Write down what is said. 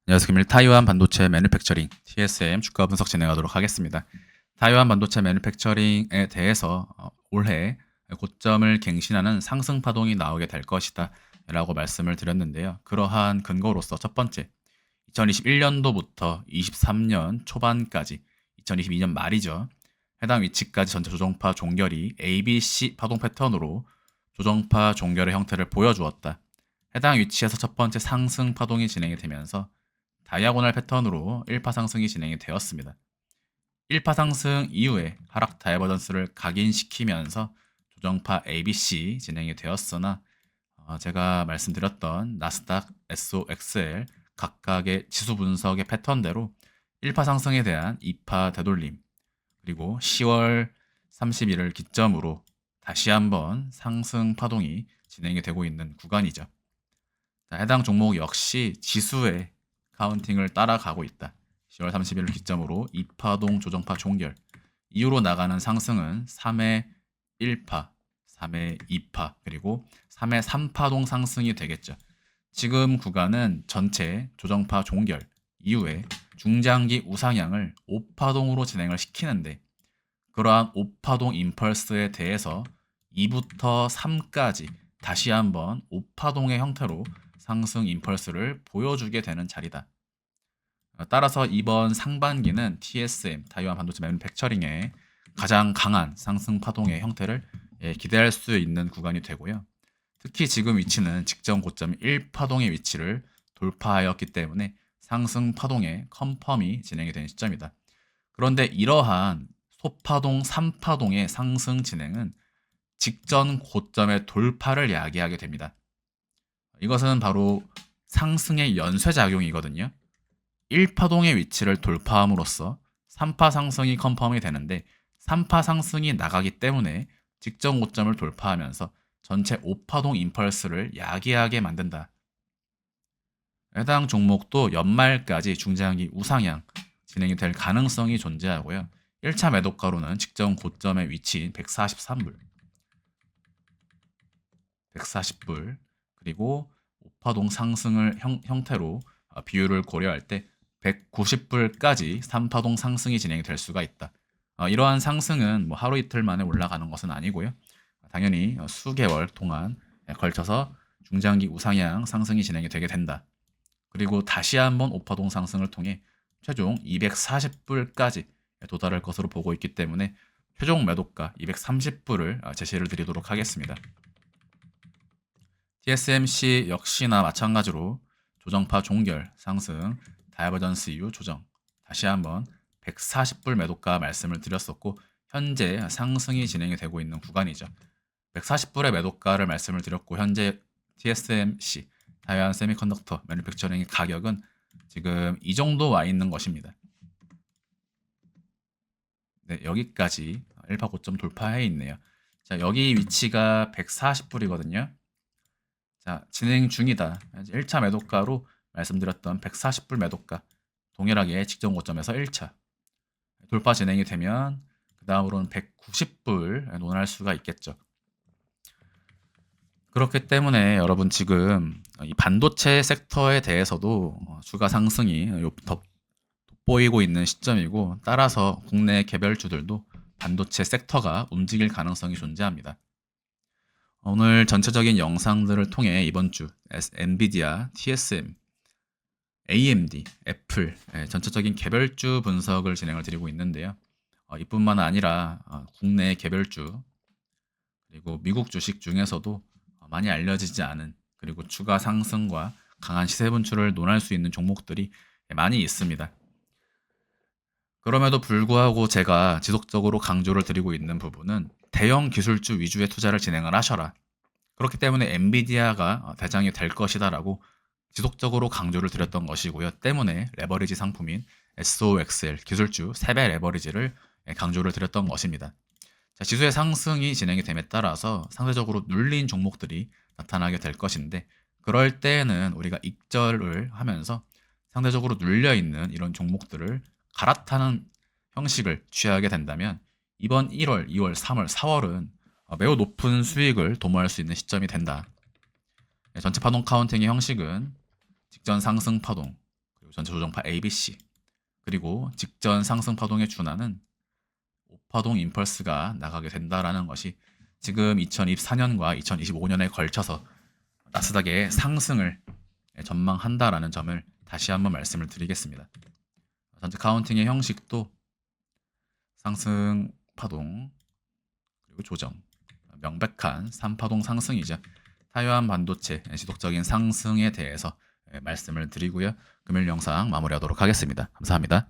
안녕하세요. 타이완 반도체 매뉴팩처링 TSM 주가 분석 진행하도록 하겠습니다. 타이완 반도체 매뉴팩처링에 대해서 올해 고점을 갱신하는 상승 파동이 나오게 될 것이다 라고 말씀을 드렸는데요. 그러한 근거로서 첫 번째, 2021년도부터 23년 초반까지 2022년 말이죠. 해당 위치까지 전체 조정파 종결이 ABC 파동 패턴으로 조정파 종결의 형태를 보여주었다. 해당 위치에서 첫 번째 상승 파동이 진행이 되면서 다이아고널 패턴으로 1파 상승이 진행이 되었습니다. 1파 상승 이후에 하락 다이버전스를 각인시키면서 조정파 ABC 진행이 되었으나 제가 말씀드렸던 나스닥, SOXL 각각의 지수 분석의 패턴대로 1파 상승에 대한 2파 되돌림, 그리고 10월 30일을 기점으로 다시 한번 상승 파동이 진행이 되고 있는 구간이죠. 자, 해당 종목 역시 지수의 카운팅을 따라가고 있다. 10월 30일을 기점으로 2파동 조정파 종결 이후로 나가는 상승은 3회 1파, 3회 2파, 그리고 3회 3파동 상승이 되겠죠. 지금 구간은 전체 조정파 종결 이후에 중장기 우상향을 5파동으로 진행을 시키는데, 그러한 5파동 임펄스에 대해서 2부터 3까지 다시 한번 5파동의 형태로 상승 임펄스를 보여주게 되는 자리다. 따라서 이번 상반기는 TSM, 타이완 반도체 매뉴팩처링의 가장 강한 상승 파동의 형태를 기대할 수 있는 구간이 되고요. 특히 지금 위치는 직전 고점 1파동의 위치를 돌파하였기 때문에 상승 파동의 컨펌이 진행이 된 시점이다. 그런데 이러한 소파동, 3파동의 상승 진행은 직전 고점의 돌파를 야기하게 됩니다. 이것은 바로 상승의 연쇄작용이거든요. 1파동의 위치를 돌파함으로써 3파 상승이 컨펌이 되는데, 3파 상승이 나가기 때문에 직전 고점을 돌파하면서 전체 5파동 임펄스를 야기하게 만든다. 해당 종목도 연말까지 중장기 우상향 진행이 될 가능성이 존재하고요. 1차 매도가로는 직전 고점의 위치인 143불, 140불, 그리고 5파동 상승을 형태로 비율을 고려할 때 190불까지 3파동 상승이 진행이 될 수가 있다. 이러한 상승은 뭐 하루 이틀 만에 올라가는 것은 아니고요. 당연히 수개월 동안 걸쳐서 중장기 우상향 상승이 진행이 되게 된다. 그리고 다시 한번 5파동 상승을 통해 최종 240불까지 도달할 것으로 보고 있기 때문에 최종 매도가 230불을 제시를 드리도록 하겠습니다. TSMC 역시나 마찬가지로 조정파 종결 상승, 다이버전스 이후 조정, 다시 한번 140불 매도가 말씀을 드렸었고, 현재 상승이 진행이 되고 있는 구간이죠. 140불의 매도가를 말씀을 드렸고, 현재 TSMC, 타이완 세미컨덕터 매뉴팩처링의 가격은 지금 이 정도 와 있는 것입니다. 네, 여기까지 1파 고점 돌파해 있네요. 자, 여기 위치가 140불이거든요. 자, 진행 중이다. 1차 매도가로 말씀드렸던 140불 매도가 동일하게 직전 고점에서 1차 돌파 진행이 되면 그 다음으로는 190불 논할 수가 있겠죠. 그렇기 때문에 여러분 지금 이 반도체 섹터에 대해서도 주가 상승이 돋보이고 있는 시점이고, 따라서 국내 개별주들도 반도체 섹터가 움직일 가능성이 존재합니다. 오늘 전체적인 영상들을 통해 이번 주 엔비디아, TSM, AMD, 애플 전체적인 개별주 분석을 진행을 드리고 있는데요. 이뿐만 아니라 국내 개별주 그리고 미국 주식 중에서도 많이 알려지지 않은, 그리고 추가 상승과 강한 시세 분출을 논할 수 있는 종목들이 많이 있습니다. 그럼에도 불구하고 제가 지속적으로 강조를 드리고 있는 부분은 대형 기술주 위주의 투자를 진행을 하셔라. 그렇기 때문에 엔비디아가 대장이 될 것이다라고 지속적으로 강조를 드렸던 것이고요. 때문에 레버리지 상품인 SOXL 기술주 3배 레버리지를 강조를 드렸던 것입니다. 자, 지수의 상승이 진행이 됨에 따라서 상대적으로 눌린 종목들이 나타나게 될 것인데, 그럴 때에는 우리가 익절을 하면서 상대적으로 눌려있는 이런 종목들을 갈아타는 형식을 취하게 된다면 이번 1월, 2월, 3월, 4월은 매우 높은 수익을 도모할 수 있는 시점이 된다. 전체 파동 카운팅의 형식은 직전 상승 파동, 그리고 전체 조정파 ABC, 그리고 직전 상승 파동에 준하는 5파동 임펄스가 나가게 된다라는 것이 지금 2024년과 2025년에 걸쳐서 나스닥의 상승을 전망한다라는 점을 다시 한번 말씀을 드리겠습니다. 전체 카운팅의 형식도 상승 파동 그리고 조정, 명백한 3파동 상승이죠. 타이완 반도체 지속적인 상승에 대해서 말씀을 드리고요. 금요일 영상 마무리하도록 하겠습니다. 감사합니다.